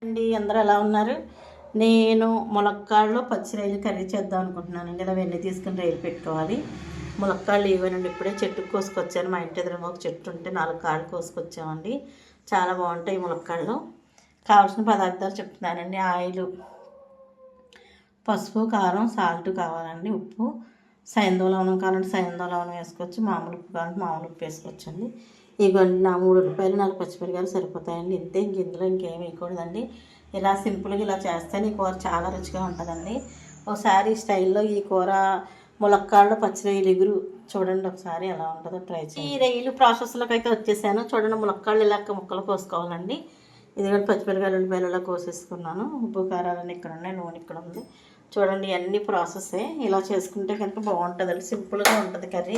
అండి అందరూ ఎలా ఉన్నారు? నేను ములక్కాడలో పచ్చి రైలు కర్రీ చేద్దాం అనుకుంటున్నానండి. ఇలా వెన్నె తీసుకుని రైలు పెట్టుకోవాలి. ములక్కాడలు ఇవ్వనండి, ఇప్పుడే చెట్టుకు కోసుకొచ్చాను. మా ఇంటి ఎదురుగా ఒక చెట్టు ఉంటే 4 కాళ్ళు కోసుకొచ్చామండి. చాలా బాగుంటాయి ములక్కాడలు. కావాల్సిన పదార్థాలు చెప్తున్నానండి. ఆయిల్, పసుపు, కారం, సాల్ట్ కావాలండి, ఉప్పు, సైంధవ లవణం కావాలంటే సైంధవ లవణం వేసుకోవచ్చు, మామూలు ఉప్పు కావాలంటే మామూలు ఉప్పు వేసుకోవచ్చండి. ఇవ్వండి నా 3 రూపాయలు 4 పచ్చిమిరకాయలు సరిపోతాయండి. ఇంతే, ఇందులో ఇంకేం వేయకూడదండి. ఇలా సింపుల్గా ఇలా చేస్తే ఈ కూర చాలా రుచిగా ఉంటుందండి. ఒకసారి ఈ స్టైల్లో ఈ కూర ములక్కాడలో పచ్చి రొయ్యలు ఎగురు చూడండి, ఒకసారి ఎలా ఉంటుందో ట్రై చేయండి. ఈ రొయ్యలు ప్రాసెస్లోకి అయితే వచ్చేసాను. చూడండి, ములక్కాడలు ఇలా ముక్కలు కోసుకోవాలండి. ఇది కూడా పచ్చిమిరకాయలు ఉల్లిపాయలు ఇలా కోసేసుకున్నాను. ఉప్పు కారాలన్నీ ఇక్కడ ఉన్నాయి, నూనె ఇక్కడ ఉంది. చూడండి, అన్ని ప్రాసెసే. ఇలా చేసుకుంటే కనుక బాగుంటుందండి. సింపుల్గా ఉంటుంది కర్రీ,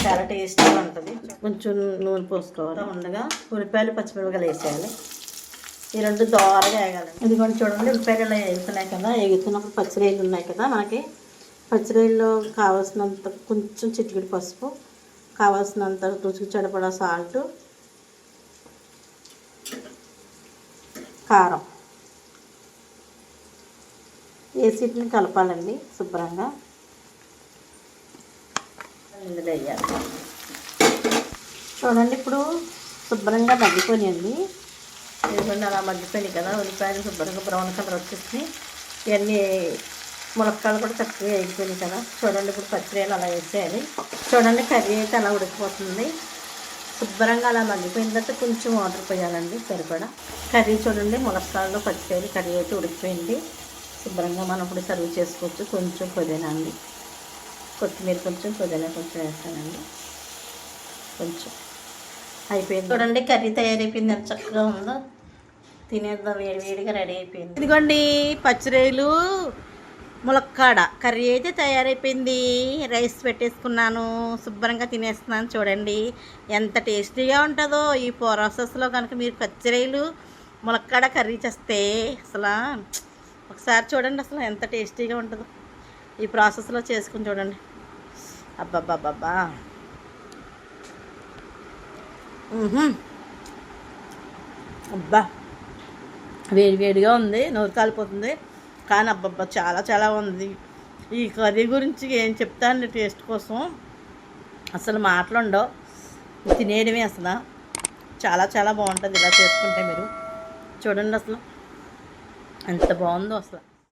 చాలా టేస్టీగా ఉంటుంది. కొంచెం నూనె పోసుకోవాలి. ఉండగా ఉల్లిపాయలు పచ్చిమిరపకాయలు వేసేయాలి. ఈ రెండు దోరగా వేయాలి. ఇది కొంచెం చూడండి, ఉల్లిపాయలు ఇలా వేగుతున్నాయి కదా, వేగుతున్నప్పుడు పచ్చిరొయ్యలు ఉన్నాయి కదా, మనకి పచ్చిరొయ్యల్లో కావాల్సినంత కొంచెం చిటికెడు పసుపు, కావాల్సినంత రుచికి సరిపడా సాల్ట్, కారం వేసి కలపాలండి శుభ్రంగా. ఇందులో వేయాలి. చూడండి, ఇప్పుడు శుభ్రంగా మగ్గిపోయాయండి. ఎందుకంటే అలా మగ్గిపోయినాయి కదా, ఉల్లిపాయలు శుభ్రంగా బ్రౌన్ కలర్ వచ్చేసి ఇవన్నీ ములక్కాయలు కూడా చక్కగా వేగిపోయినాయి కదా. చూడండి, ఇప్పుడు పచ్చిరొయ్యలు అలా వేసేయాలి. చూడండి, కర్రీ అయితే అలా ఉడికిపోతుంది. శుభ్రంగా అలా మగ్గిపోయిన తర్వాత కొంచెం వాటర్ పోయాలండి సరిపడా. కర్రీ చూడండి, ములక్కాయలు పచ్చిరొయ్యలు కర్రీ అయితే ఉడికిపోయింది. శుభ్రంగా మనం ఇప్పుడు సర్వ్ చేసుకోవచ్చు. కొంచెం పుదీనా అండి, కొత్తిమీర కొంచెం, పుదీనా కొంచెం వేస్తానండి. కొంచెం అయిపోయింది. చూడండి, కర్రీ తయారైపోయింది. ఎంత చక్కగా ఉందో, తినేద్దాం. వేడివేడిగా రెడీ అయిపోయింది. ఇదిగోండి, పచ్చిరొయ్యలు ములక్కాడ కర్రీ అయితే తయారైపోయింది. రైస్ పెట్టేసుకున్నాను, శుభ్రంగా తినేస్తున్నాను. చూడండి ఎంత టేస్టీగా ఉంటుందో. ఈ ప్రాసెస్లో కనుక మీరు పచ్చిరొయ్యలు ములక్కాడ కర్రీ చేస్తే అసలు ఒకసారి చూడండి, అసలు ఎంత టేస్టీగా ఉంటుందో. ఈ ప్రాసెస్లో చేసుకుని చూడండి. అబ్బబ్బబ్బబ్బా, అబ్బా, వేడివేడిగా ఉంది, నోరు కాలిపోతుంది. కానీ అబ్బబ్బా, చాలా చాలా ఉంది. ఈ కర్రీ గురించి ఏం చెప్తాను, టేస్ట్ కోసం అసలు మాటలుండవు, తినేయడమే. అసలు చాలా చాలా బాగుంటుంది ఇలా చేసుకుంటే. మీరు చూడండి అసలు ఎంత బాగుందో అసలు.